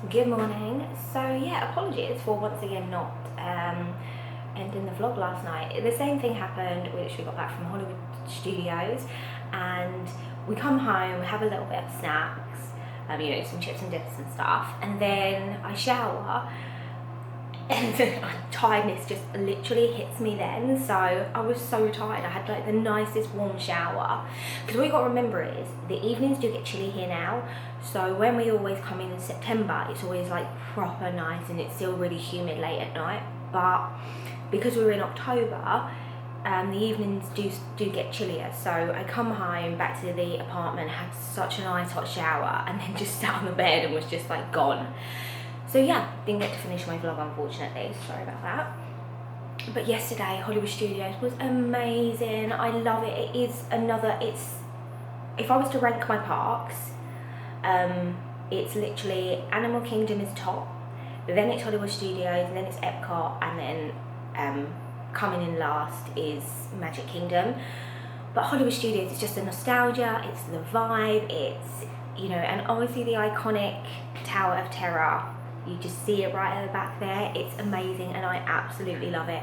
Good morning. So yeah, apologies for once again not ending the vlog last night. The same thing happened. We literally got back from Hollywood Studios and we come home, we have a little bit of snacks, some chips and dips and stuff, and then I shower and tiredness just literally hits me then. So I was so tired. I had like the nicest warm shower, because what you got to remember is the evenings do get chilly here now. So when we always come in September, it's always like proper nice and it's still really humid late at night. But because we're in October, the evenings do get chillier. So I come home back to the apartment, had such a nice hot shower, and then just sat on the bed and was just like gone. So yeah, didn't get to finish my vlog unfortunately, sorry about that. But yesterday, Hollywood Studios was amazing. I love it. If I was to rank my parks, it's literally Animal Kingdom is top, then it's Hollywood Studios, and then it's Epcot, and then coming in last is Magic Kingdom. But Hollywood Studios is just the nostalgia, it's the vibe, it's, and obviously the iconic Tower of Terror. You just see it right at the back there. It's amazing and I absolutely love it.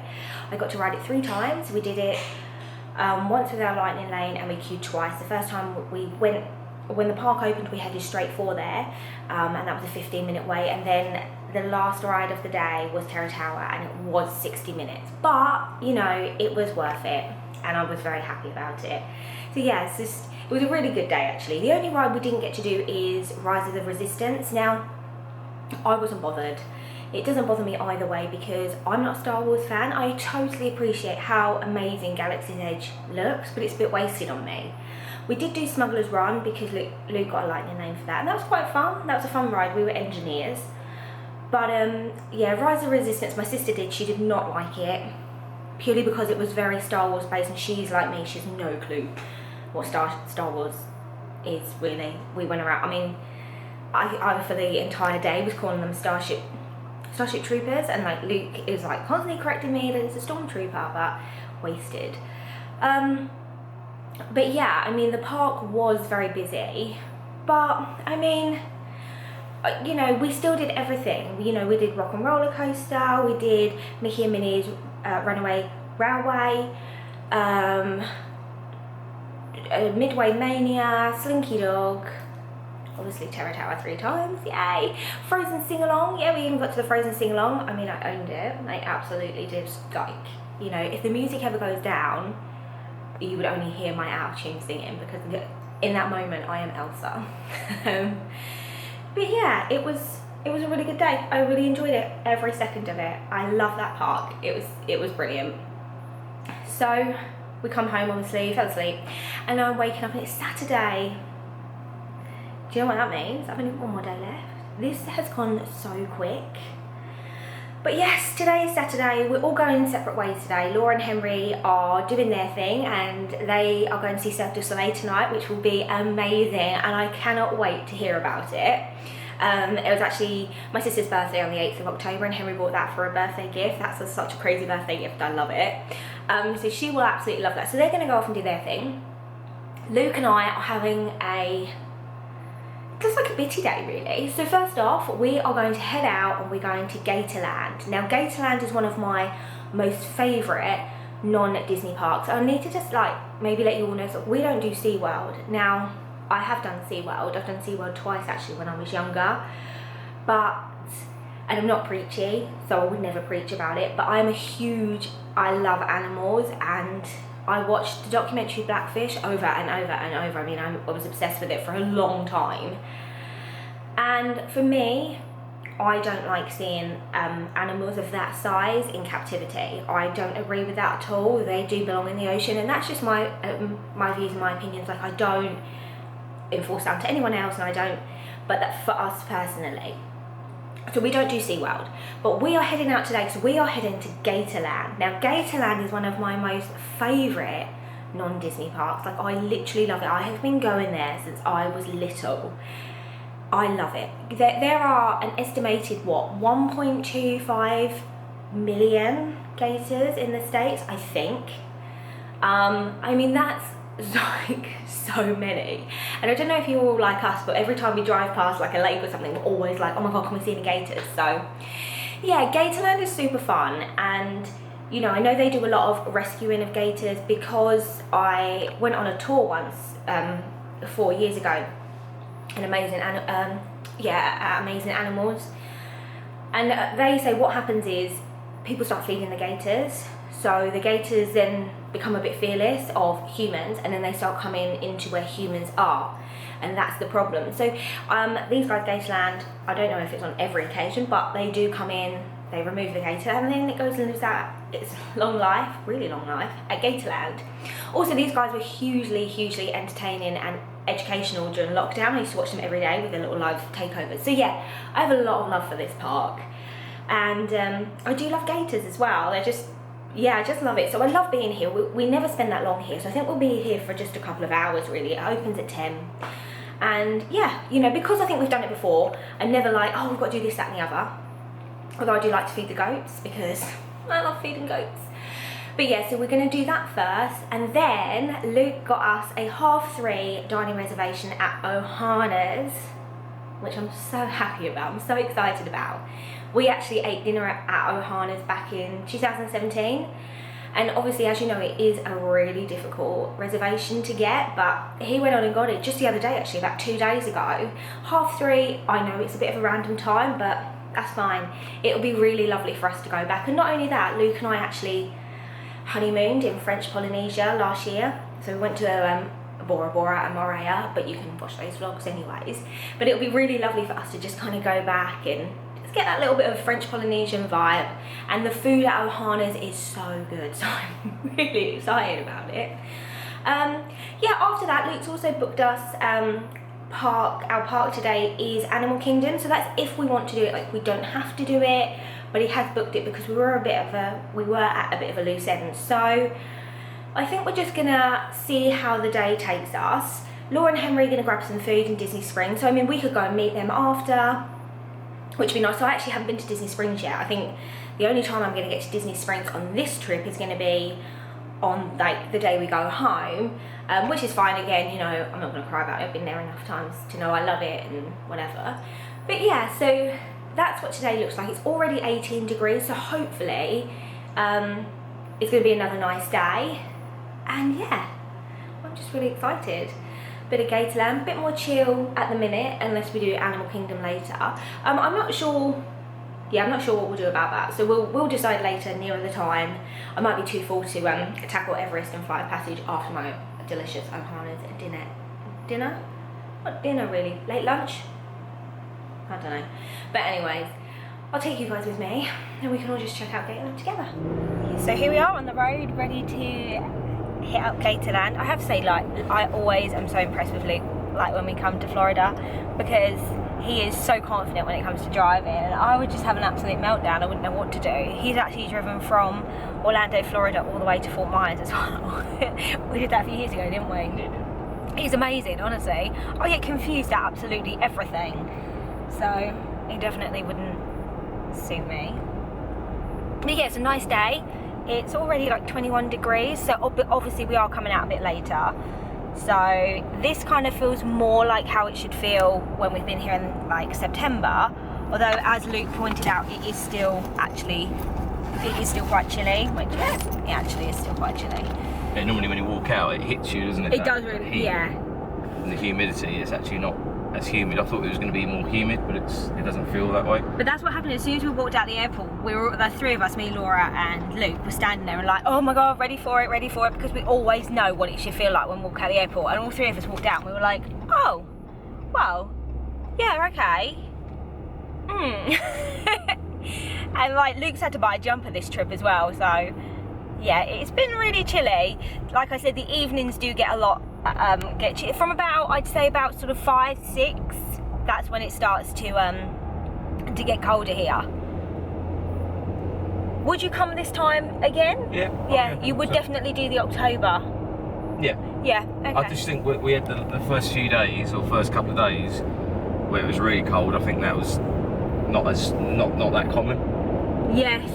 I got to ride it 3 times. We did it once with our Lightning Lane and we queued twice. The first time we went, when the park opened, we headed straight for there, and that was a 15-minute wait, and then the last ride of the day was Terror Tower and it was 60 minutes, but it was worth it and I was very happy about it. So yeah, it was a really good day actually. The only ride we didn't get to do is Rise of the Resistance. Now I wasn't bothered. It doesn't bother me either way because I'm not a Star Wars fan. I totally appreciate how amazing Galaxy's Edge looks, but it's a bit wasted on me. We did do Smuggler's Run because Luke got a Lightning Lane for that, and that was quite fun. That was a fun ride. We were engineers. But yeah, Rise of Resistance, my sister did. She did not like it purely because it was very Star Wars based, and she's like me. She's no clue what Star Wars is really. We went around. I for the entire day was calling them Starship Troopers, and like Luke is like constantly correcting me that it's a Stormtrooper, but wasted. But yeah, the park was very busy, but we still did everything. We did Rock and Roller Coaster, we did Mickey and Minnie's Runaway Railway, Midway Mania, Slinky Dog, obviously Terror Tower 3 times, yay! Frozen Sing-Along, yeah, we even got to the Frozen Sing-Along. I owned it, I absolutely did. Like, if the music ever goes down, you would only hear my out-of-tune singing, because in that moment I am Elsa. But yeah, it was a really good day. I really enjoyed it, every second of it. I love that park. It was brilliant. So we come home, obviously, fell asleep, and now I'm waking up and it's Saturday. Do you know what that means? I've only got 1 more day left. This has gone so quick. But yes, today is Saturday. We're all going separate ways today. Laura and Henry are doing their thing and they are going to see Cirque du Soleil tonight, which will be amazing, and I cannot wait to hear about it. It was actually my sister's birthday on the 8th of October and Henry bought that for a birthday gift. That's such a crazy birthday gift, I love it. So she will absolutely love that. So they're going to go off and do their thing. Luke and I are having just like a bitty day really. So first off, we are going to head out and we're going to Gatorland. Now Gatorland is one of my most favourite non-Disney parks. I need to just maybe let you all know, so we don't do SeaWorld. Now I have done SeaWorld. I've done SeaWorld twice actually when I was younger, and I'm not preachy, so I would never preach about it, but I love animals, and I watched the documentary Blackfish over and over and over. I was obsessed with it for a long time. And for me, I don't like seeing animals of that size in captivity. I don't agree with that at all. They do belong in the ocean, and that's just my views and my opinions. I don't enforce that to anyone else, and but that for us personally. So we don't do SeaWorld, but we are heading out today, so we are heading to Gatorland. Now Gatorland is one of my most favourite non-Disney parks. I literally love it. I have been going there since I was little. I love it. There are an estimated 1.25 million gators in the States, I think. That's like so many. And I don't know if you're all like us, but every time we drive past like a lake or something, we're always like, oh my god, can we see any gators? So yeah, Gatorland is super fun. And you know, I know they do a lot of rescuing of gators, because I went on a tour once 4 years ago, an amazing animals, and they say what happens is people start feeding the gators, so the gators then become a bit fearless of humans, and then they start coming into where humans are, and that's the problem. So these guys, Gatorland, I don't know if it's on every occasion, but they do come in, they remove the gator, and then it goes and lives out its long life, really long life, at Gatorland. Also, these guys were hugely entertaining and educational during lockdown. I used to watch them every day with their little live takeovers. So yeah, I have a lot of love for this park, and I do love gators as well. They're just, yeah, I just love it. So I love being here. We never spend that long here, so I think we'll be here for just a couple of hours really. It opens at 10. And yeah, you know, because I think we've done it before, I'm never like, oh, we've got to do this, that and the other. Although I do like to feed the goats, because I love feeding goats. But yeah, so we're going to do that first, and then Luke got us a 3:30 dining reservation at Ohana's, which I'm so happy about, I'm so excited about. We actually ate dinner at Ohana's back in 2017, and obviously, as you know, it is a really difficult reservation to get, but he went on and got it just the other day, actually, about 2 days ago. 3:30, I know it's a bit of a random time, but that's fine. It'll be really lovely for us to go back. And not only that, Luke and I actually honeymooned in French Polynesia last year. So we went to Bora Bora and Moorea, but you can watch those vlogs anyways. But it'll be really lovely for us to just kind of go back and just get that little bit of French Polynesian vibe. And the food at Ohana's is so good, so I'm really excited about it. Yeah, after that, Luke's also booked us our park today is Animal Kingdom, so that's if we want to do it. Like, we don't have to do it, but he has booked it because we were at a bit of a loose end. So I think we're just gonna see how the day takes us. Laura and Henry are gonna grab some food in Disney Springs, so I mean, we could go and meet them after, which would be nice. So I actually haven't been to Disney Springs yet. I think the only time I'm gonna get to Disney Springs on this trip is gonna be on like the day we go home, which is fine. Again, you know, I'm not going to cry about it. I've been there enough times to know I love it and whatever. But yeah, so that's what today looks like. It's already 18 degrees, so hopefully it's going to be another nice day. And yeah, I'm just really excited. Bit of Gatorland, a bit more chill at the minute, unless we do Animal Kingdom later. I'm not sure. Yeah, I'm not sure what we'll do about that, so we'll decide later, nearer the time. I might be too full to tackle Everest and Flight of Passage after my delicious Ohana's dinner? What dinner really? Late lunch? I don't know. But anyways, I'll take you guys with me, and we can all just check out Gatorland together. So here we are on the road, ready to hit up Gatorland. I have to say, like, I always am so impressed with Luke, like when we come to Florida, because he is so confident when it comes to driving, and I would just have an absolute meltdown. I wouldn't know what to do. He's actually driven from Orlando, Florida all the way to Fort Myers as well. We did that a few years ago, didn't we? He's amazing, honestly. I get confused at absolutely everything, so he definitely wouldn't suit me. But yeah, it's a nice day. It's already like 21 degrees, so obviously we are coming out a bit later. So this kind of feels more like how it should feel when we've been here in like September, although as Luke pointed out, it is still quite chilly, which it actually is still quite chilly. Yeah, normally when you walk out it hits you, doesn't it? It does really, yeah. And the humidity is actually not as humid. I thought it was going to be more humid, but it doesn't feel that way. But that's what happened as soon as we walked out the airport. The three of us, me, Laura and Luke, were standing there and like, oh my god, ready for it, because we always know what it should feel like when we walk out the airport. And all three of us walked out and we were like, oh, well, yeah, okay. And like, Luke's had to buy a jumper this trip as well, so yeah, it's been really chilly. Like I said, the evenings do get a lot from about, I'd say about sort of 5, 6. That's when it starts to get colder here. Would you come this time again? Yeah. Yeah, you would definitely do the October. Yeah. Yeah. Okay. I just think we had the first few days or first couple of days where it was really cold. I think that was not that common. Yes.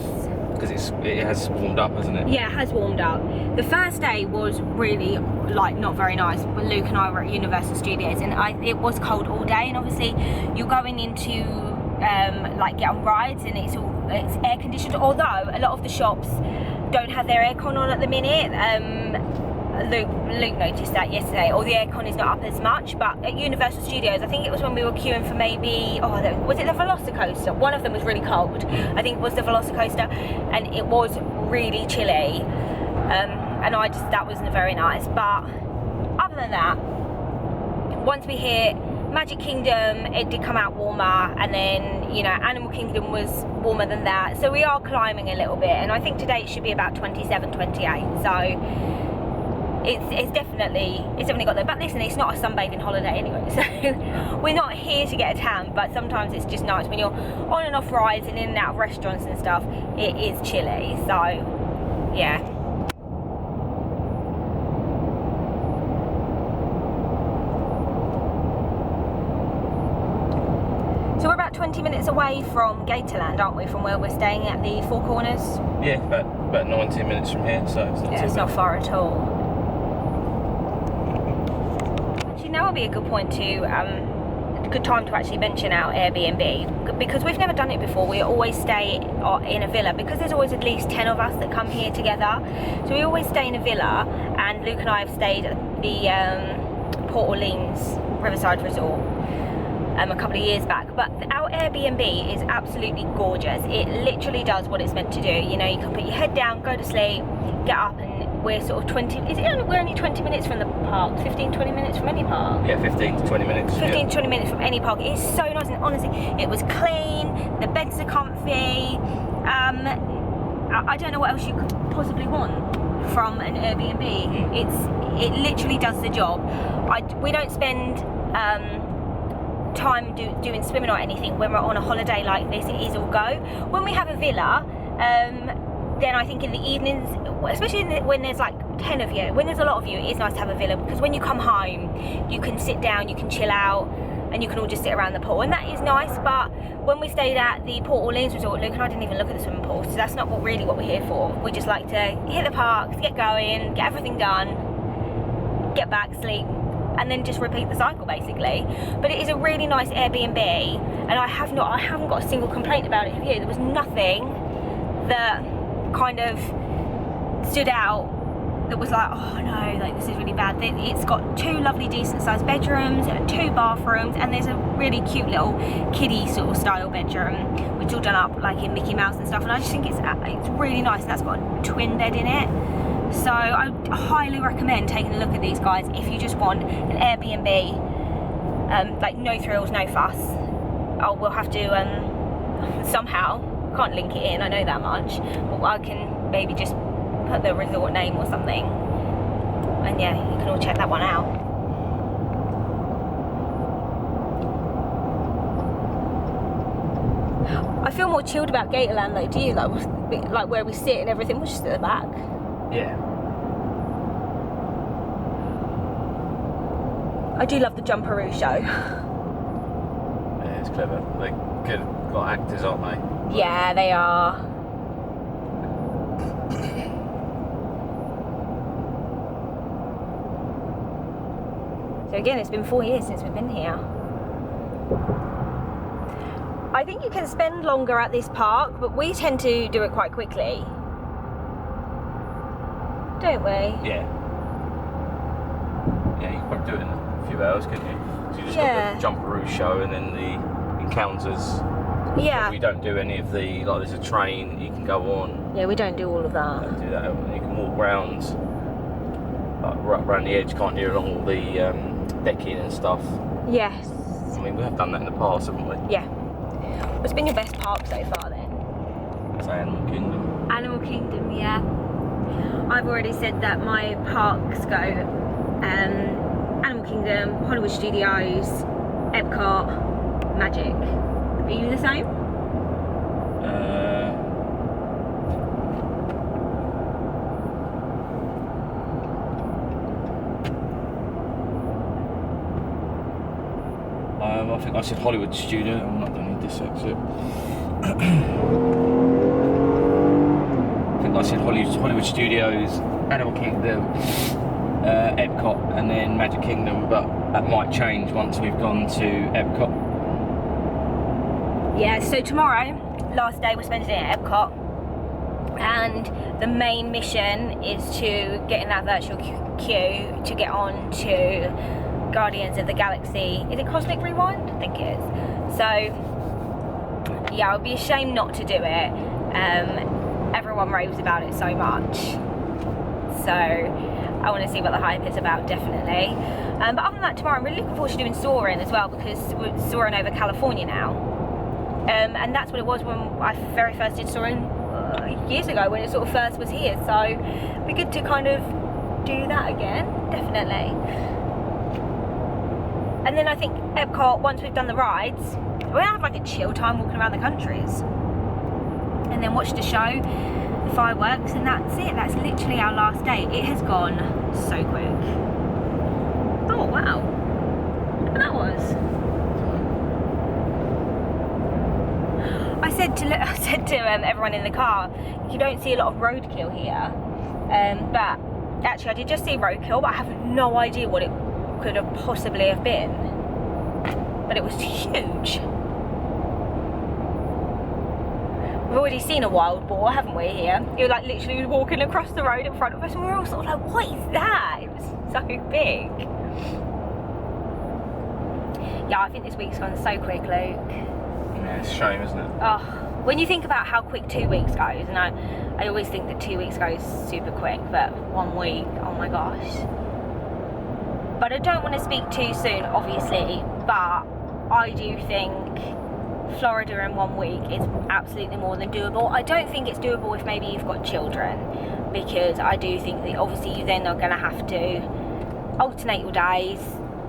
because it has warmed up, hasn't it? Yeah, it has warmed up. The first day was really like not very nice. Luke and I were at Universal Studios, and it was cold all day. And obviously, you're going into like get on rides, and it's air conditioned. Although a lot of the shops don't have their aircon on at the minute. Luke noticed that yesterday, or the aircon is not up as much. But at Universal Studios, I think it was when we were queuing for maybe, was it the Velocicoaster? One of them was really cold. I think it was the Velocicoaster, and it was really chilly. And that wasn't very nice. But other than that, once we hit Magic Kingdom, it did come out warmer, and then, you know, Animal Kingdom was warmer than that. So we are climbing a little bit, and I think today it should be about 27, 28. So it's definitely got there. But listen, it's not a sunbathing holiday anyway, so we're not here to get a tan, but sometimes it's just nice when you're on and off rides and in and out of restaurants and stuff. It is chilly, so yeah. So we're about 20 minutes away from Gatorland, aren't we, from where we're staying at the Four Corners? Yeah, about 19 minutes from here, so it's not too bad. Not far at all. Now would be a good point to a good time to actually mention our Airbnb, because we've never done it before. We always stay in a villa, because there's always at least 10 of us that come here together, so we always stay in a villa. And Luke and I have stayed at the Port Orleans Riverside Resort a couple of years back. But our Airbnb is absolutely gorgeous. It literally does what it's meant to do. You know, you can put your head down, go to sleep, get up, and we're sort of we're only 20 minutes from the park, 15-20 minutes from any park. Yeah, 15 to 20 minutes. 15-20 minutes from any park. It's so nice, and honestly, it was clean, the beds are comfy. I don't know what else you could possibly want from an Airbnb. It literally does the job. We don't spend time doing swimming or anything when we're on a holiday like this. It is all go. When we have a villa, then I think in the evenings, especially when there's like 10 of you, when there's a lot of you, it is nice to have a villa, because when you come home, you can sit down, you can chill out, and you can all just sit around the pool, and that is nice. But when we stayed at the Port Orleans Resort, Luke and I didn't even look at the swimming pool, so that's not what we're here for. We just like to hit the parks, get going, get everything done, get back, sleep, and then just repeat the cycle basically. But it is a really nice Airbnb, and I haven't got a single complaint about it. Have you? There was nothing that kind of stood out that was like, oh no, like this is really bad. It's got 2 lovely decent sized bedrooms, 2 bathrooms, and there's a really cute little kiddie sort of style bedroom, which is all done up like in Mickey Mouse and stuff, and I just think it's really nice, and that's got a twin bed in it. So I highly recommend taking a look at these guys if you just want an Airbnb, like no thrills, no fuss. We'll have to somehow, can't link it in, I know that much, but I can maybe just put the resort name or something, and yeah, you can all check that one out. I feel more chilled about Gatorland though, do you? Like where we sit and everything was just at the back. Yeah. I do love the Jumperoo show. Yeah, it's clever. They're got actors, aren't they? Yeah, they are. So again, it's been 4 years since we've been here. I think you can spend longer at this park, but we tend to do it quite quickly. Don't we? Yeah. Yeah, you could probably do it in a few hours, couldn't you? So you just got the Jumperoo show and then the encounters. Yeah. We don't do any of the, like there's a train that you can go on. Yeah, we don't do all of that. Don't do that. You can walk around, like right around the edge, can't you, along all the decking and stuff. Yes. I mean, we have done that in the past, haven't we? Yeah. What's been your best park so far then? Say Animal Kingdom. Animal Kingdom, yeah. I've already said that my parks go Animal Kingdom, Hollywood Studios, Epcot, Magic. Are you the same? I think I said Hollywood Studio. I'm not going to dyslexia. like I said, Hollywood Studios, Animal Kingdom, Epcot, and then Magic Kingdom, but that might change once we've gone to Epcot. Yeah, so tomorrow, last day, we're spending it at Epcot, and the main mission is to get in that virtual queue to get on to Guardians of the Galaxy. Is it Cosmic Rewind? I think it is. So yeah, I would be ashamed not to do it. Everyone raves about it so much, so I want to see what the hype is about, definitely. But other than that, tomorrow I'm really looking forward to doing soaring as well, because we're soaring over California now, and that's what it was when I very first did soaring years ago, when it sort of first was here. So it'd be good to kind of do that again, definitely. And then I think Epcot, once we've done the rides, we're gonna have like a chill time walking around the countries, and then watch the show, the fireworks, and that's it. That's literally our last day. It has gone so quick. Oh wow, look what that was. I said to everyone in the car, you don't see a lot of roadkill here, but actually I did just see roadkill, but I have no idea what it could have possibly have been, but it was huge. We've already seen a wild boar, haven't we, here? It was like literally walking across the road in front of us, and we were all sort of like, what is that? It was so big. Yeah, I think this week's gone so quick, Luke. Yeah, it's a shame, isn't it? Oh, when you think about how quick 2 weeks goes, and I always think that 2 weeks goes super quick, but 1 week, oh my gosh. But I don't want to speak too soon, obviously, but I do think Florida in 1 week is absolutely more than doable. I don't think it's doable if maybe you've got children, because I do think that obviously you then are going to have to alternate your days,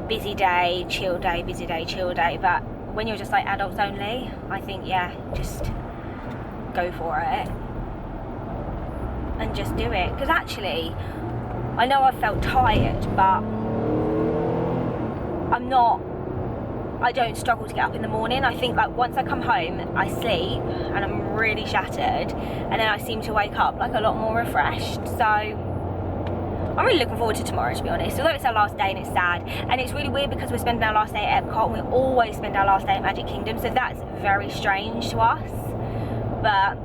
busy day, chill day, busy day, chill day. But when you're just like adults only, I think, yeah, just go for it and just do it. Because actually, I know I felt tired, but I don't struggle to get up in the morning. I think like once I come home, I sleep and I'm really shattered, and then I seem to wake up like a lot more refreshed. So I'm really looking forward to tomorrow, to be honest. Although it's our last day and it's sad, and it's really weird because we're spending our last day at Epcot, and we always spend our last day at Magic Kingdom, so that's very strange to us. But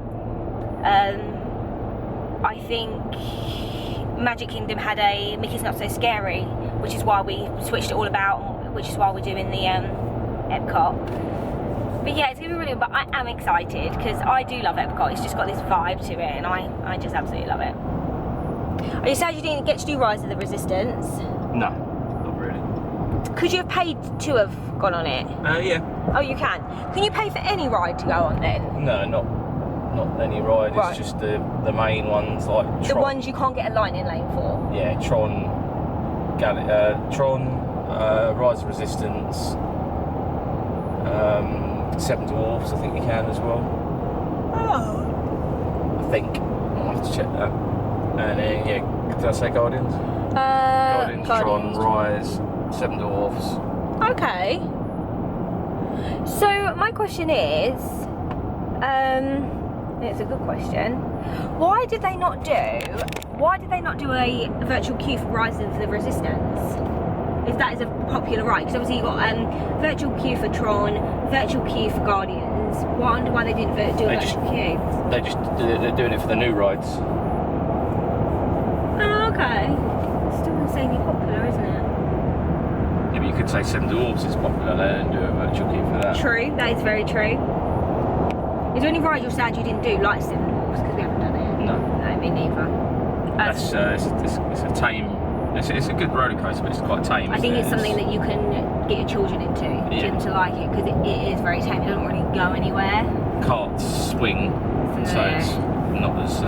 I think Magic Kingdom had a Mickey's Not So Scary, which is why we switched it all about, which is why we're doing the Epcot. But yeah, it's gonna be really, but I am excited because I do love Epcot. It's just got this vibe to it, and I just absolutely love it. Are you sad you didn't get to do Rise of the Resistance? No, not really. Could you have paid to have gone on it? Yeah. Oh, you can. Can you pay for any ride to go on then? No, not any ride. Right. It's just the main ones, like Tron. The ones you can't get a lightning lane for? Yeah, Tron, Rise of Resistance, Seven Dwarfs, I think you can as well. Oh. I think. I'll have to check that. And then, yeah, did I say Guardians? Guardians, Tron, Rise, Seven Dwarfs. Okay. So my question is, it's a good question. Why did they not do a virtual queue for Rise of the Resistance? If that is a popular ride, because obviously you got virtual queue for Tron, virtual queue for Guardians. I wonder why they didn't do a virtual queue. They're doing it for the new rides. Oh, okay. Still insanely popular, isn't it? Yeah, but you could say Seven Dwarfs is popular there and do a virtual queue for that. True, that is very true. Is there any ride you're sad you didn't do, like Seven Dwarfs, because we haven't done it? No. No, me neither. It's a tame. It's a good roller coaster, but it's quite tame. I think it's something that you can get your children into, to like it, because it is very tame. It doesn't really go anywhere. Carts swing, so it's not as.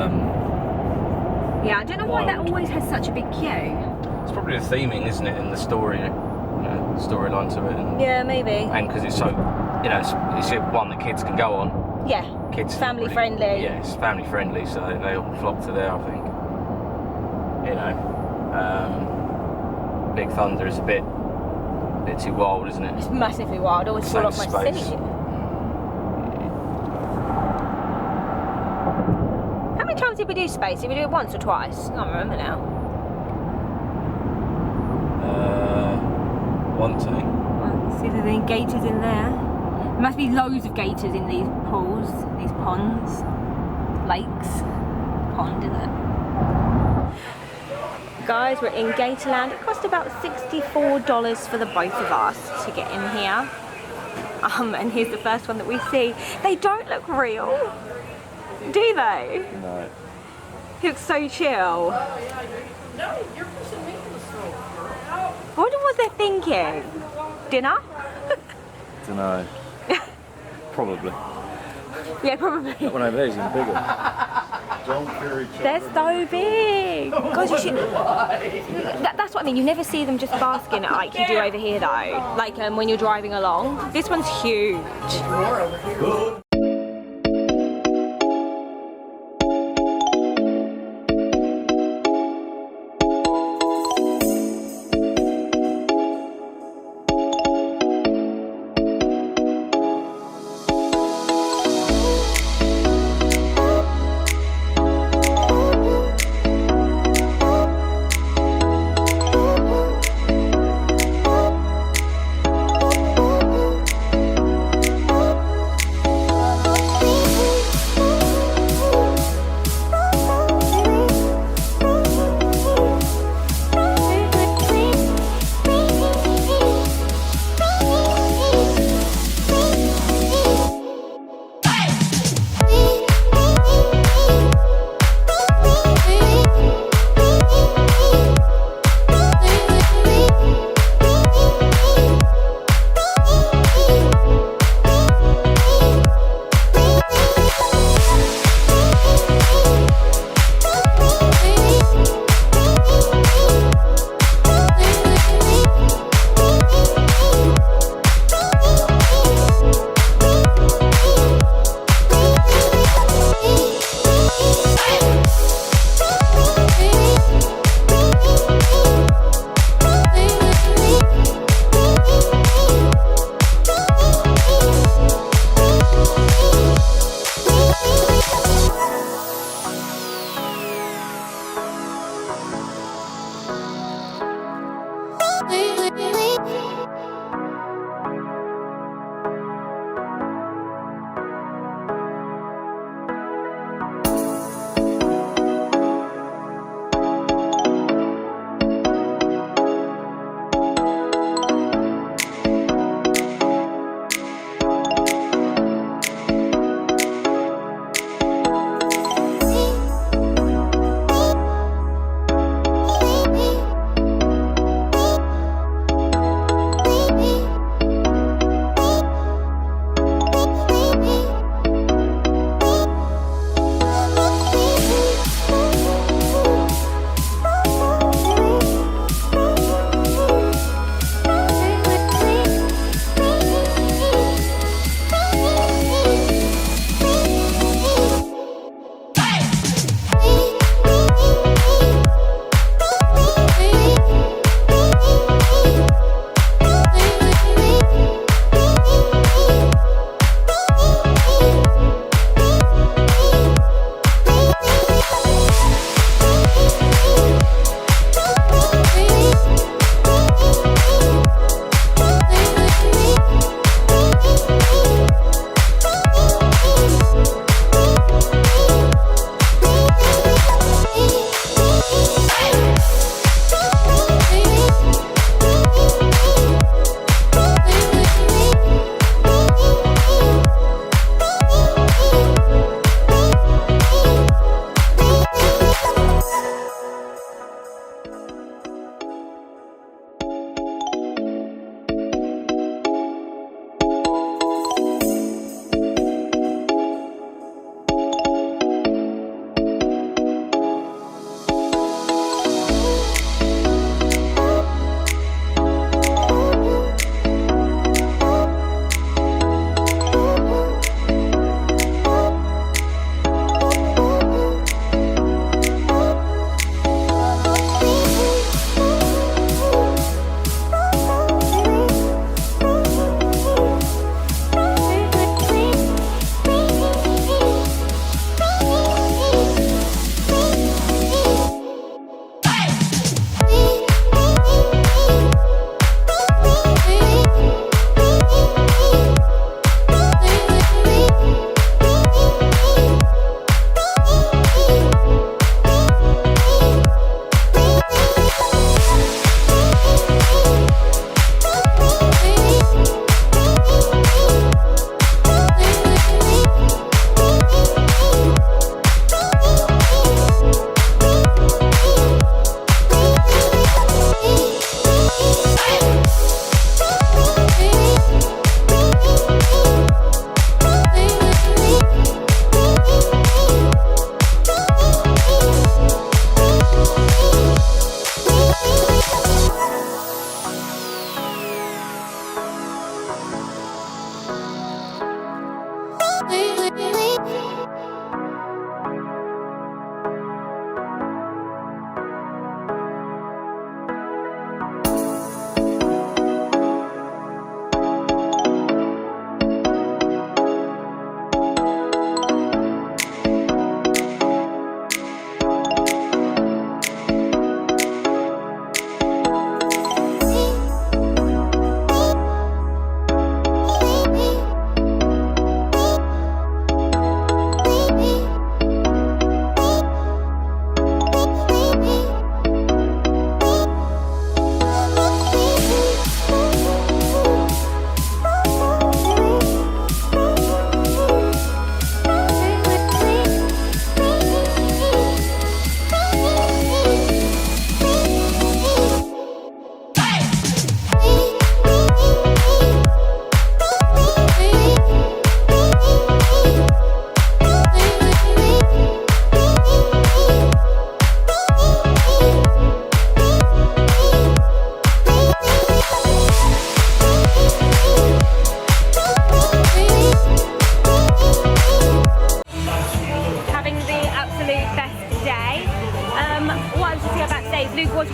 Yeah, I don't know why that always has such a big queue. It's probably the theming, isn't it, and the story, storyline to it. And, yeah, maybe. And because it's so, it's one that kids can go on. Yeah. Kids. Family friendly. Yeah, it's family friendly, so they all flock to there, I think. Big Thunder is a bit too wild, isn't it? It's massively wild. I always fall off my seat. How many times have did we do space? Did we do it once or twice? I can't remember now. Once, I think. Let's see if there's any gators in there. There must be loads of gators in these pools, these ponds, lakes. Pond, is it? Guys, we're in Gatorland. It cost about $64 for the both of us to get in here. And here's the first one that we see. They don't look real, do they? No. He looks so chill. No, you're pushing me to the stroke, girl. I wonder what they're thinking. Dinner? Don't know. Probably. Yeah, probably. That one over there is even bigger. Don't fear each other. They're so big. Guys, you should. That's what I mean. You never see them just basking like you do over here, though. Like when you're driving along. This one's huge. More over here.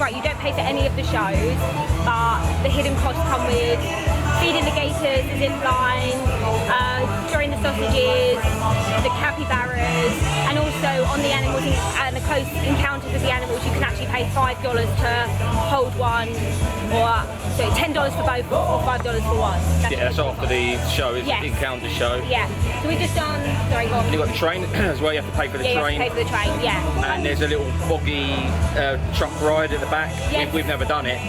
right, you don't pay for any of the shows, but the hidden costs come with feeding the gators, the zip line, throwing the sausages, the capybaras, and also on the animals and the close encounters with the animals, you can actually pay $5 to hold one, or so $10 for both or $5 for one. That's after the show, is the encounter show. Yeah. So we've just done, sorry, go on. You've got the train as well, you have to pay for the train. You have to pay for the train, yeah. And there's a little boggy truck ride at the back. Yes. We've never done it,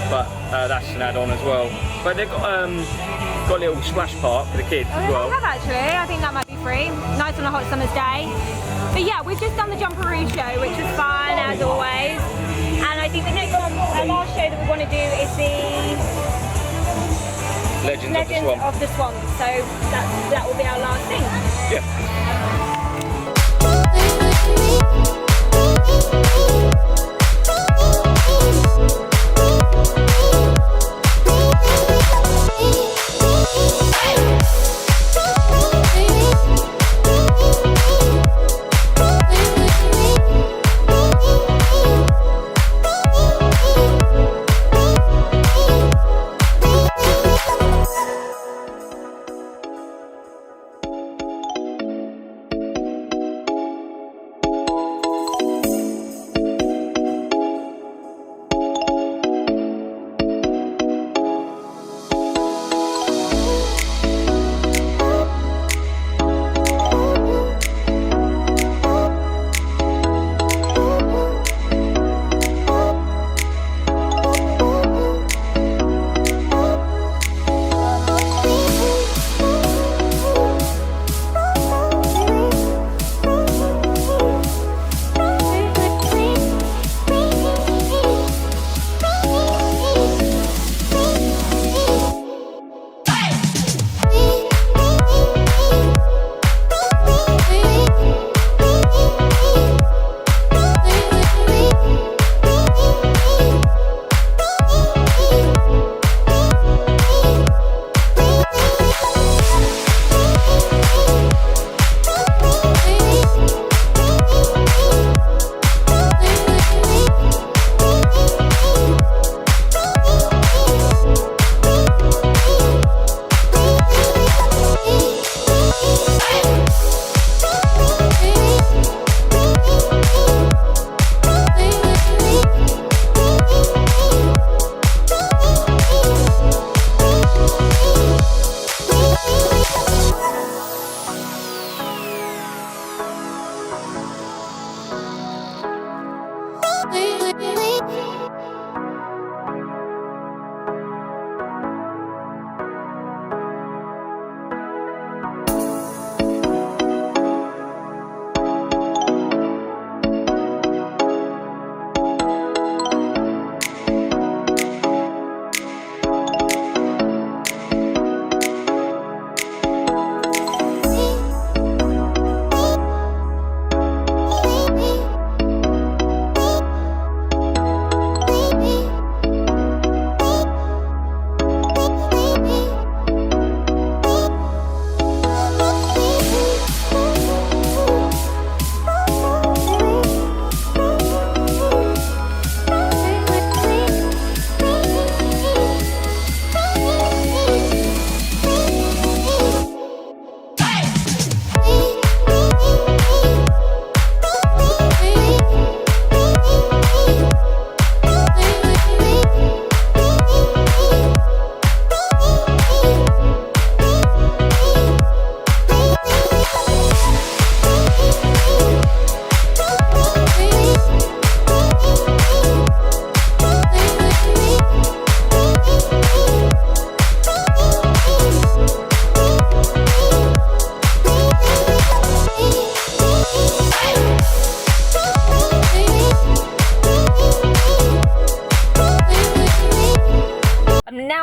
but that's an add-on as well. But they've got a little splash park for the kids as well. I have actually, I think that might be free. Nice on a hot summer's day. But yeah, we've just done the Jumperoo show, which was fun as always. And I think the next one, the last show that we want to do is the Legends of the Swamp. So that will be our last thing. Yeah.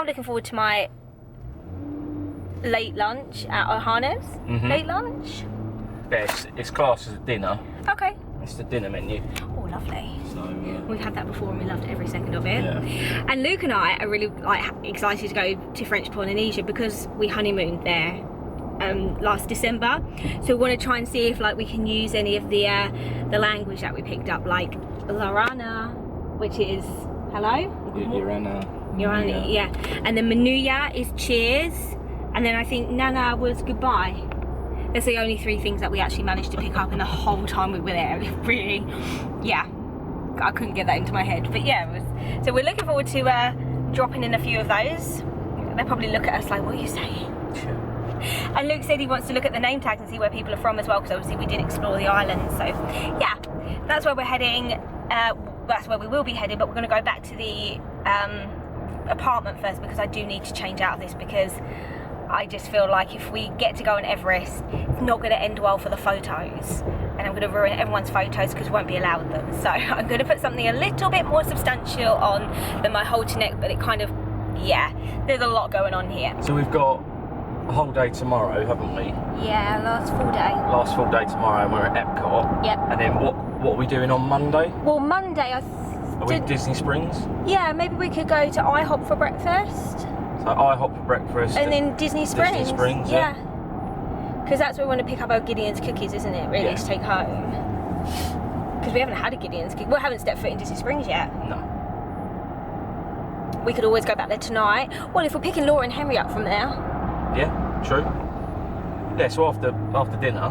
looking forward to my late lunch at Ohana's. Late lunch? Yeah, it's classed as a dinner. Okay. It's the dinner menu. Oh, lovely. So, We've had that before and we loved every second of it. Yeah. And Luke and I are really excited to go to French Polynesia because we honeymooned there last December. So we want to try and see if we can use any of the language that we picked up, like Larana, which is hello. Yorana, yeah. And then Manuya is cheers, and then I think Nana was goodbye. That's the only 3 things that we actually managed to pick up in the whole time we were there. Really, yeah. I couldn't get that into my head, but yeah, so we're looking forward to dropping in a few of those. They'll probably look at us like, what are you saying? Sure. And Luke said he wants to look at the name tags and see where people are from as well, because obviously we did explore the island. So yeah, that's where we're heading. That's where we will be heading, but we're going to go back to the apartment first, because I do need to change out of this, because I just feel like if we get to go on Everest, it's not going to end well for the photos, and I'm going to ruin everyone's photos because we won't be allowed them. So I'm going to put something a little bit more substantial on than my halter neck, but it kind of, yeah, there's a lot going on here. So we've got a whole day tomorrow, haven't we? Yeah, last full day. Last full day tomorrow, and we're at Epcot. Yep. And then what are we doing on Monday? Well, Monday Are we at Disney Springs? Yeah, maybe we could go to IHOP for breakfast. So IHOP for breakfast. And then Disney Springs. Disney Springs, yeah. Because that's where we want to pick up our Gideon's cookies, isn't it, really, Yeah. to take home? Because we haven't had a Gideon's cookie. We haven't stepped foot in Disney Springs yet. No. We could always go back there tonight. Well, if we're picking Laura and Henry up from there. Yeah, true. Yeah, so after dinner,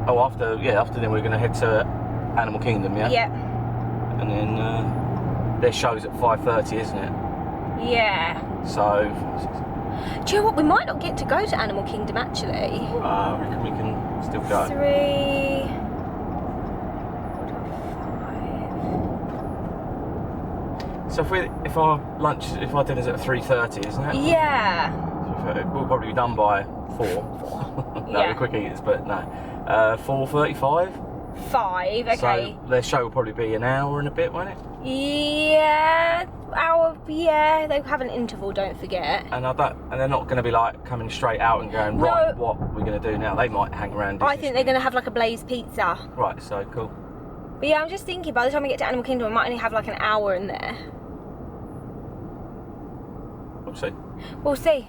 after dinner we're going to head to Animal Kingdom, yeah? Yeah. And then their show's at 5:30, isn't it? Yeah. So... Do you know what? We might not get to go to Animal Kingdom, actually. I reckon we can still go. 3... 4, 5. So if our dinner's at 3:30, isn't it? Yeah. We'll probably be done by 4. No, Yeah. we're quick eaters, but no. 4:35. 5, okay. So their show will probably be an hour and a bit, won't it? Yeah, yeah, they have an interval, don't forget. And they're not going to be coming straight out and going, right, what are we going to do now? They might hang around. I think they're going to have a Blaze pizza. Right, so cool. But yeah, I'm just thinking by the time we get to Animal Kingdom, we might only have an hour in there. We'll see. We'll see.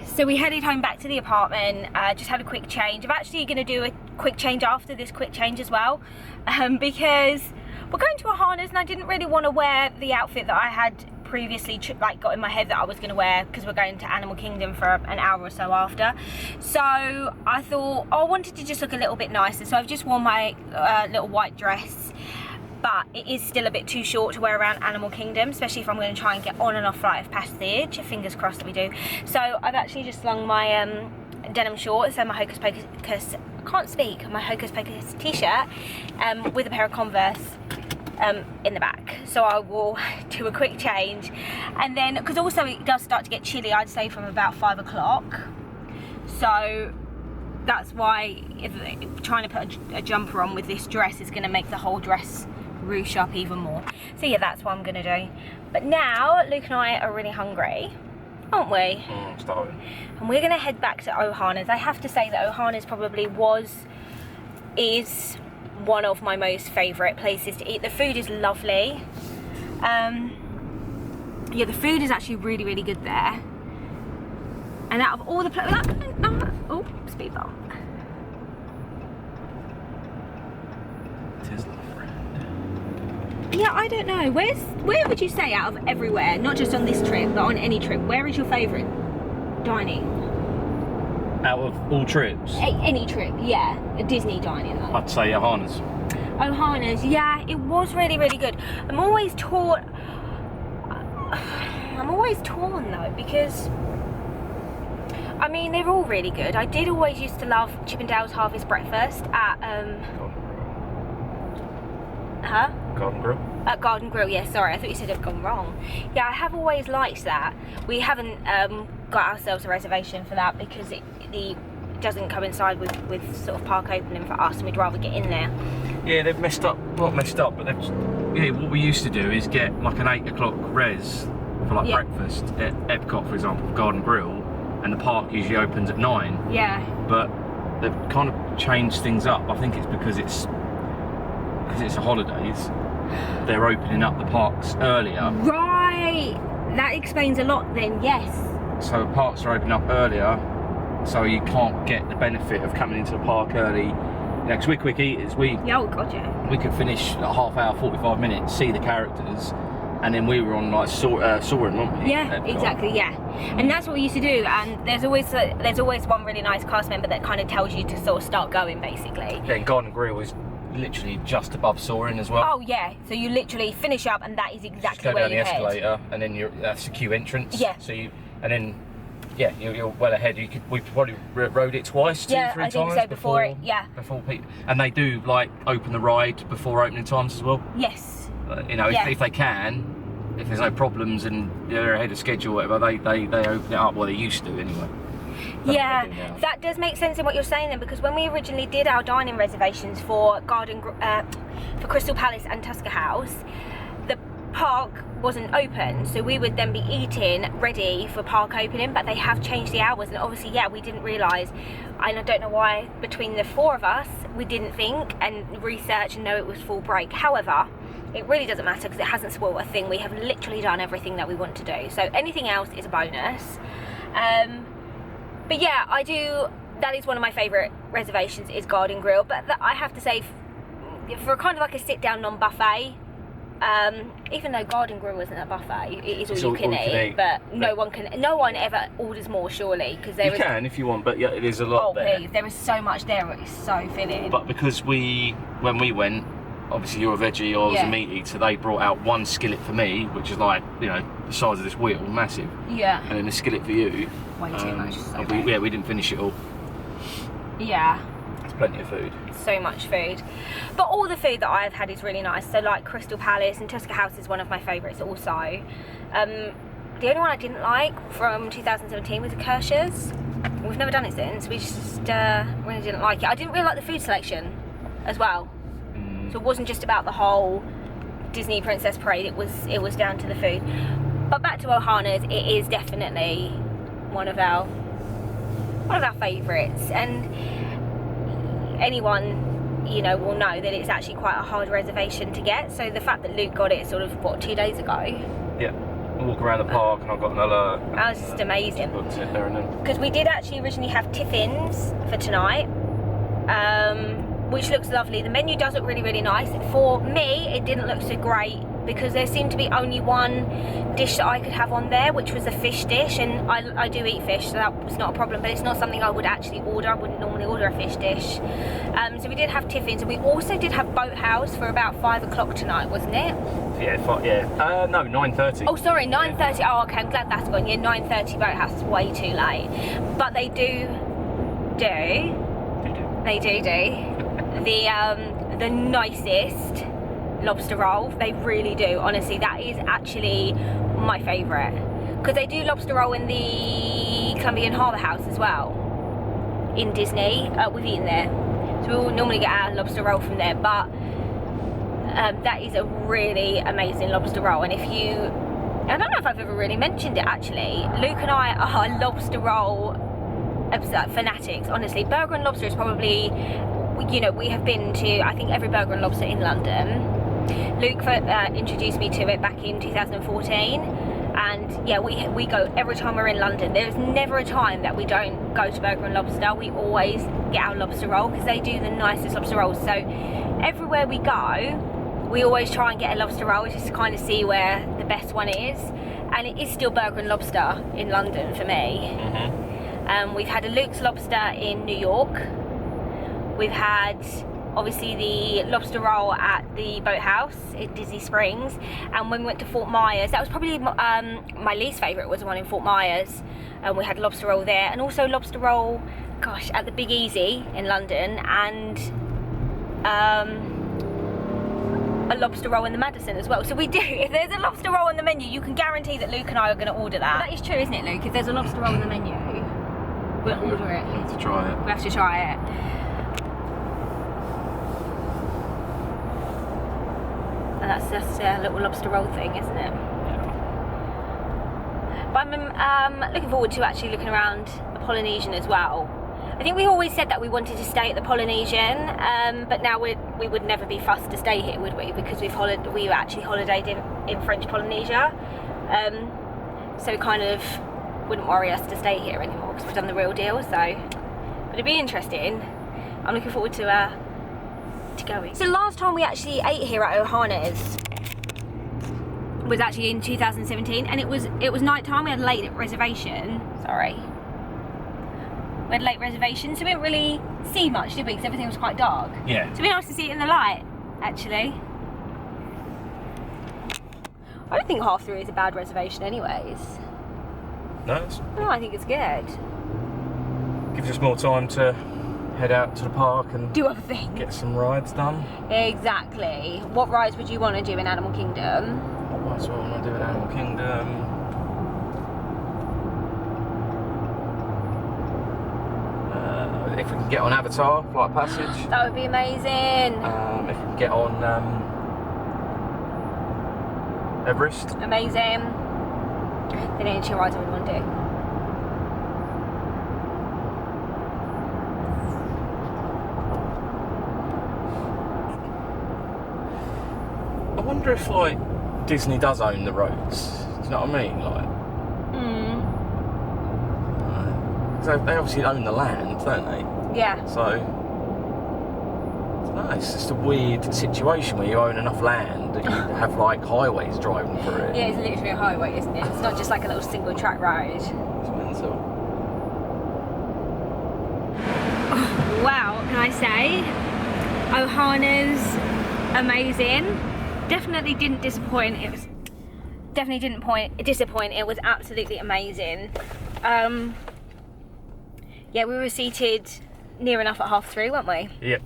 So we headed home back to the apartment, just had a quick change. I'm actually going to do a quick change after this quick change as well, because we're going to Ohana's and I didn't really want to wear the outfit that I had previously got in my head that I was going to wear, because we're going to Animal Kingdom for an hour or so after. So I thought, I wanted to just look a little bit nicer, so I've just worn my little white dress. But it is still a bit too short to wear around Animal Kingdom, especially if I'm going to try and get on and off Flight of Passage. Fingers crossed that we do. So I've actually just slung my denim shorts and my Hocus Pocus, my Hocus Pocus t-shirt with a pair of Converse in the back. So I will do a quick change, and then because also it does start to get chilly, I'd say from about 5 o'clock. So that's why trying to put a jumper on with this dress is going to make the whole dress ruche up even more. So yeah, that's what I'm going to do. But now Luke and I are really hungry, aren't we? Starting. And we're going to head back to Ohana's. I have to say that Ohana's probably is one of my most favourite places to eat. The food is lovely. Yeah, the food is actually really, really good there. And out of all the places, oh, speed bump. Yeah, I don't know. Where would you say out of everywhere, not just on this trip, but on any trip, where is your favourite dining? Out of all trips? Any trip, yeah. A Disney dining though. I'd say Ohana's. Ohana's, yeah, it was really, really good. I'm always torn though, because I mean, they're all really good. I did always used to love Chippendale's Harvest Breakfast at Garden Grill? At Garden Grill, yeah, sorry, I thought you said I'd gone wrong. Yeah, I have always liked that. We haven't got ourselves a reservation for that because it doesn't coincide with sort of park opening for us, and we'd rather get in there. Yeah, they've messed up, not messed up, but what we used to do is get an 8 o'clock res for like Yeah. breakfast at Epcot, for example, Garden Grill, and the park usually opens at 9. Yeah. But they've kind of changed things up. I think it's because it's the holidays. They're opening up the parks earlier. Right. That explains a lot then. Yes. So the parks are opening up earlier, so you can't get the benefit of coming into the park early. You know, 'cause we're quick eaters. Yeah. Oh God, yeah. We could finish like half hour, 45 minutes, see the characters, and then we were on like soaring, weren't we? Yeah, exactly. Yeah, and that's what we used to do. And there's always one really nice cast member that kind of tells you to sort of start going, basically. Yeah, Garden Grill is literally just above soaring as well. Oh yeah, so you literally finish up, and that is Just exactly go where down the you head. escalator, and then that's the queue entrance. Yeah. So you're well ahead. We probably rode it twice, two, Yeah, three I think times so, before it, yeah. Before people, and they do like open the ride before opening times as well. Yes. You know, Yeah. if they can, if there's no problems and they're ahead of schedule, or whatever, they open it up. Well, they used to anyway. Yeah, They do now. that does make sense in what you're saying then, because when we originally did our dining reservations for for Crystal Palace and Tusker House, the park wasn't open, so we would then be eating ready for park opening, but they have changed the hours, and obviously, yeah, we didn't realise, and I don't know why between the four of us we didn't think and research and know it was full break. However, it really doesn't matter because it hasn't spoiled a thing. We have literally done everything that we want to do, so anything else is a bonus. But yeah, I do, that is one of my favourite reservations, is Garden Grill, but I have to say, for kind of like a sit down non-buffet, even though Garden Grill isn't a buffet, it is all you can eat, but no one ever orders more, surely, because there is... You can if you want, but yeah, there's a lot Oh there. please, there is so much there, it is so filling. But because when we went, obviously you're a veggie, I was a meat eater, they brought out one skillet for me, which is like, you know, the size of this wheel, massive. Yeah. And then a skillet for you. Way too much. So we didn't finish it all. yeah. There's plenty of food. So much food, but all the food that I've had is really nice. So like Crystal Palace and Tusker House is one of my favourites also. The only one I didn't like from 2017 was the Kirsch's. We've never done it since. We just really didn't like it. I didn't really like the food selection as well. So it wasn't just about the whole Disney Princess Parade. It was down to the food. But back to Ohana's, it is definitely one of our favourites, and anyone, you know, will know that it's actually quite a hard reservation to get. So the fact that Luke got it sort of 2 days ago. Yeah. I walk around the park and I got an alert. That was just amazing. Booked it there and then. Because we did actually originally have tiffins for tonight, which looks lovely. The menu does look really, really nice. For me, it didn't look so great because there seemed to be only one dish that I could have on there, which was a fish dish, and I do eat fish, so that was not a problem, but it's not something I would actually order. I wouldn't normally order a fish dish. So we did have tiffins, and we also did have Boathouse for about 5 o'clock tonight, wasn't it? Yeah, no, 9:30. Oh, sorry, 9:30. Oh, okay, I'm glad that's gone. Yeah, 9:30 Boathouse is way too late. But they do the nicest lobster roll. They really do. Honestly, that is actually my favourite. Because they do lobster roll in the Columbian Harbour House as well. In Disney. We've eaten there. So we all normally get our lobster roll from there. But that is a really amazing lobster roll. And I don't know if I've ever really mentioned it actually. Luke and I are lobster roll fanatics, honestly. Burger and Lobster is probably, you know, we have been to, I think, every Burger and Lobster in London. Luke introduced me to it back in 2014, and yeah, we go every time we're in London. There's never a time that we don't go to Burger and Lobster. We always get our lobster roll because they do the nicest lobster rolls. So everywhere we go, we always try and get a lobster roll just to kind of see where the best one is, and it is still Burger and Lobster in London for me. We've had a Luke's Lobster in New York. We've had, obviously, the lobster roll at the Boathouse in Disney Springs. And when we went to Fort Myers, that was probably my least favourite, was the one in Fort Myers. We had lobster roll there. And also lobster roll, gosh, at the Big Easy in London. And a lobster roll in the Madison as well. So we do, if there's a lobster roll on the menu, you can guarantee that Luke and I are going to order that. That is true, isn't it, Luke? If there's a lobster roll on the menu, we'll order it. We have to try it. We have to try it. And that's just a little lobster roll thing, isn't it? But I'm looking forward to actually looking around the Polynesian as well. I think we always said that we wanted to stay at the Polynesian, but now we would never be fussed to stay here, would we? Because we actually holidayed in French Polynesia, so it kind of wouldn't worry us to stay here anymore because we've done the real deal. So, but it'd be interesting. I'm looking forward to going. So last time we actually ate here at Ohana's was actually in 2017, and it was night time. We had a late reservation. Sorry. We had a late reservation, so we didn't really see much, did we? Because everything was quite dark. Yeah. So it'd be nice to see it in the light, actually. I don't think 3:30 is a bad reservation anyways. No, I think it's good. gives us more time to head out to the park and do other things. Get some rides done. Exactly. What rides would you want to do in Animal Kingdom? What rides do I want to do in Animal Kingdom? If we can get on Avatar, Flight of Passage. That would be amazing. If we can get on Everest. Amazing. They're the only 2 rides I would want to do. I wonder if like Disney does own the roads. Do you know what I mean? Like. They obviously own the land, don't they? Yeah. So, I don't know, it's just a weird situation where you own enough land and you have like highways driving through it. Yeah, it's literally a highway, isn't it? It's not just like a little single track road. It's mental. Oh, wow, can I say? Ohana's amazing. Definitely didn't disappoint. It was definitely didn't disappoint. It was absolutely amazing. Yeah, we were seated near enough at 3:30, weren't we? Yep,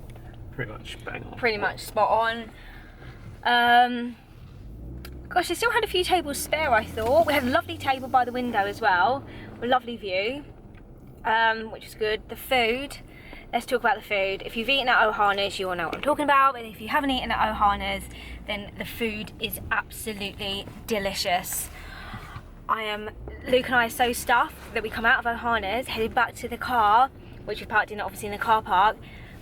pretty much bang on. Pretty much spot on. Gosh, I still had a few tables spare, I thought. We had a lovely table by the window as well, a lovely view, which was good. The food, let's talk about the food. If you've eaten at Ohana's, you all know what I'm talking about, but if you haven't eaten at Ohana's, then the food is absolutely delicious. Luke and I are so stuffed that we come out of Ohana's, headed back to the car, which we parked in obviously in the car park,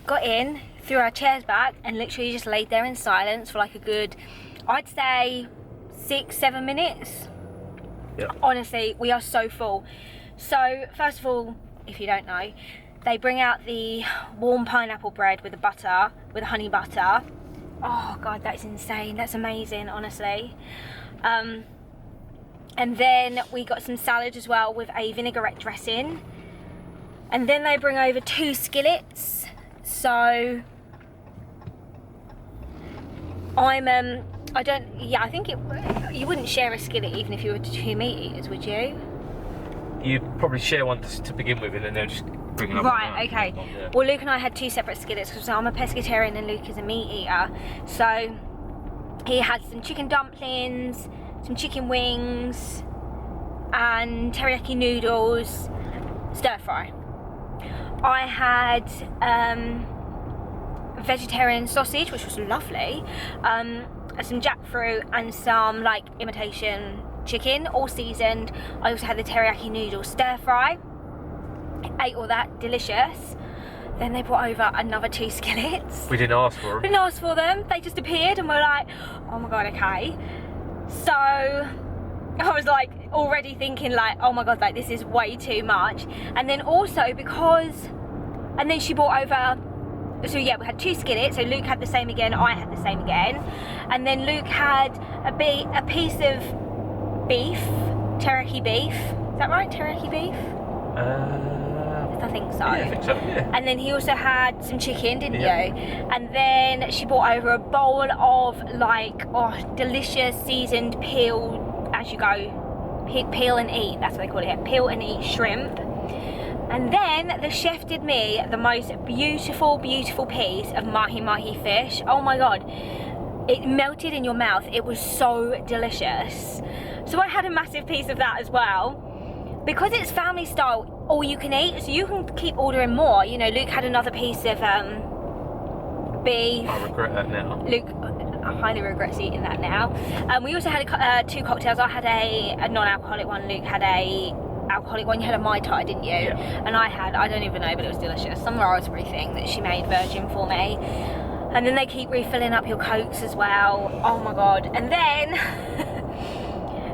got in, threw our chairs back and literally just laid there in silence for like a good, I'd say 6-7 minutes. Yeah. Honestly, we are so full. So first of all, if you don't know, they bring out the warm pineapple bread with the butter, with honey butter. Oh God, that's insane. That's amazing, honestly. And then we got some salad as well with a vinaigrette dressing. And then they bring over 2 skillets. So I think you wouldn't share a skillet even if you were 2 meat eaters, would you? You'd probably share one to begin with and then they'll just bring another one. Right, okay. Well, Luke and I had 2 separate skillets because I'm a pescatarian and Luke is a meat eater. So he had some chicken dumplings, some chicken wings and teriyaki noodles, stir fry. I had vegetarian sausage, which was lovely, some jackfruit and some like imitation chicken, all seasoned. I also had the teriyaki noodle stir fry. Ate all that, delicious. Then they brought over another 2 skillets. We didn't ask for them. We didn't ask for them. They just appeared and we're like, oh my God, okay. So I was like already thinking like, oh my God, like this is way too much. And then also and then she brought over, so yeah, we had 2 skillets. So Luke had the same again, I had the same again. And then Luke had a piece of beef, teriyaki beef. Is that right, teriyaki beef? I think so. Yeah, I think so, yeah. And then he also had some chicken, didn't you? And then she brought over a bowl of like, delicious seasoned peel as you go. Peel and eat, that's what they call it, peel and eat shrimp. And then the chef did me the most beautiful, beautiful piece of mahi-mahi fish. Oh my God. It melted in your mouth. It was so delicious. So I had a massive piece of that as well. Because it's family style, all you can eat, so you can keep ordering more. You know, Luke had another piece of beef. I regret that now. Luke, I highly regret eating that now. We also had 2 cocktails. I had a non-alcoholic one, Luke had a alcoholic one. You had a Mai Tai, didn't you? Yeah. And I had, I don't even know, but it was delicious, some raspberry thing that she made virgin for me. And then they keep refilling up your Cokes as well. Oh my god. And then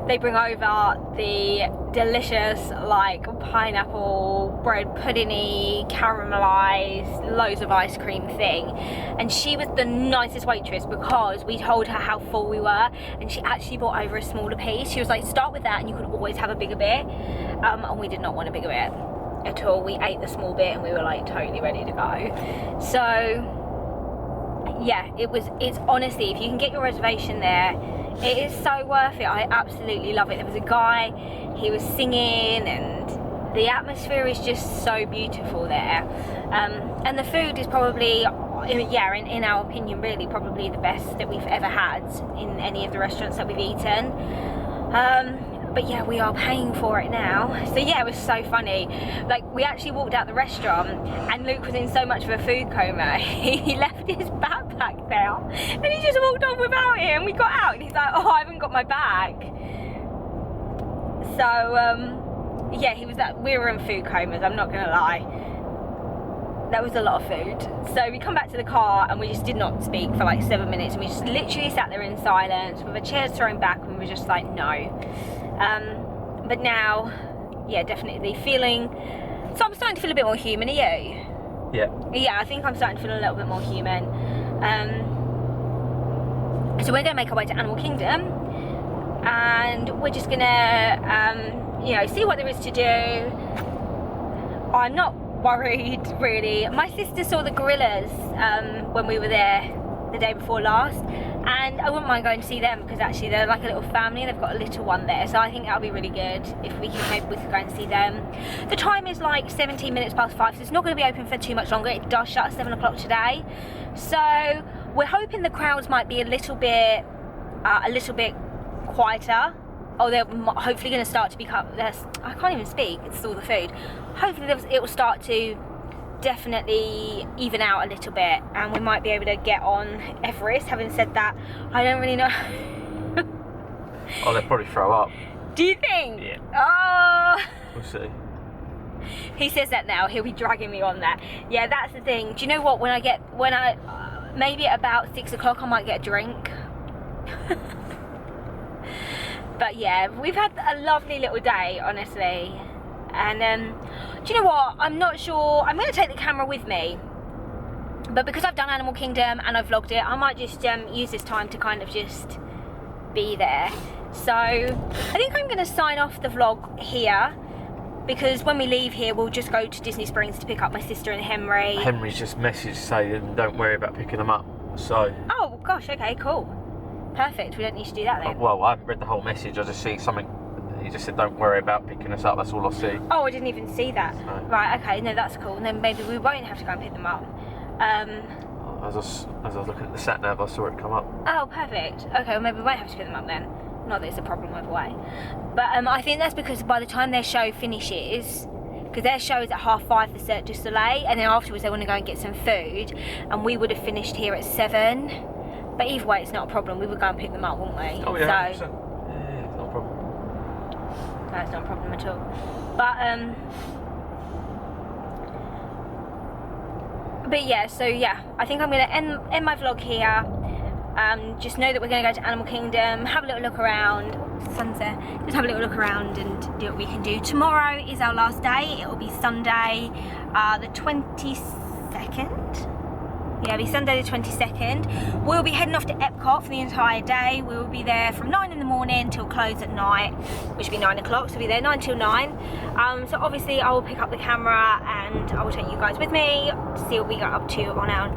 they bring over the delicious like pineapple bread puddingy caramelized loads of ice cream thing, and she was the nicest waitress because we told her how full we were and she actually brought over a smaller piece. She was like, start with that and you could always have a bigger bit, and we did not want a bigger bit at all. We ate the small bit and we were like totally ready to go. So yeah, it's honestly, if you can get your reservation there, it is so worth it. I absolutely love it. There was a guy, he was singing, and the atmosphere is just so beautiful there. And the food is probably, yeah, in our opinion, really probably the best that we've ever had in any of the restaurants that we've eaten. But yeah, we are paying for it now. So yeah, it was so funny. Like, we actually walked out the restaurant and Luke was in so much of a food coma. He left his backpack there and he just walked off without it, and we got out and he's like, oh, I haven't got my bag. So yeah, we were in food comas, I'm not gonna lie. That was a lot of food. So we come back to the car and we just did not speak for like 7 minutes, and we just literally sat there in silence with the chairs thrown back, and we were just like, no. But now, yeah, definitely feeling, so I'm starting to feel a bit more human. Are you? Yeah. Yeah, I think I'm starting to feel a little bit more human. So we're gonna make our way to Animal Kingdom, and we're just gonna you know, see what there is to do. I'm not worried really. My sister saw the gorillas when we were there the day before last, and I wouldn't mind going to see them because actually they're like a little family and they've got a little one there, so I think that'll be really good if maybe we could go and see them. The time is like 17 minutes past 5, so it's not going to be open for too much longer. It does shut at 7 o'clock today, so we're hoping the crowds might be a little bit quieter. Oh, they're hopefully going to start to become, I can't even speak, it's all the food. Hopefully it will start to definitely even out a little bit, and we might be able to get on Everest. Having said that, I don't really know. Oh, they'll probably throw up. Do you think? Yeah. Oh. We'll see. He says that now, he'll be dragging me on that. Yeah, that's the thing. Do you know what, maybe at about 6 o'clock I might get a drink. But yeah, we've had a lovely little day, honestly. And do you know what, I'm not sure, I'm going to take the camera with me, but because I've done Animal Kingdom and I've vlogged it, I might just use this time to kind of just be there. So I think I'm going to sign off the vlog here, because when we leave here we'll just go to Disney Springs to pick up my sister and Henry. Henry's just messaged saying don't worry about picking them up, so. Oh gosh, okay, cool. Perfect, we don't need to do that then. Well, I haven't read the whole message, I just see something, he just said don't worry about picking us up, that's all I see. Oh, I didn't even see that. No. Right, okay, no, that's cool. And then maybe we won't have to go and pick them up. As I was looking at the sat nav, I saw it come up. Oh, perfect. Okay, well maybe we won't have to pick them up then. Not that it's a problem either way. But I think that's because by the time their show finishes, because their show is at 5:30 for Cirque du Soleil, and then afterwards they want to go and get some food, and we would have finished here at 7. But either way, it's not a problem. We would go and pick them up, wouldn't we? Oh yeah, 100%. So, Yeah, it's not a problem. no, it's not a problem at all. But yeah, so yeah, I think I'm going to end my vlog here. Just know that we're going to go to Animal Kingdom, have a little look around, sunset, just have a little look around and do what we can do. Tomorrow is our last day. It will be Sunday, the 22nd. Yeah, it'll be Sunday the 22nd. We'll be heading off to Epcot for the entire day. We will be there from 9 in the morning till close at night, which will be 9 o'clock, so we'll be there 9 till 9. So obviously I will pick up the camera and I will take you guys with me to see what we got up to on our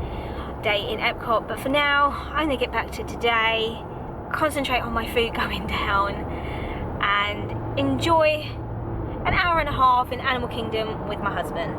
day in Epcot. But for now, I'm gonna get back to today, concentrate on my food going down, and enjoy an hour and a half in Animal Kingdom with my husband.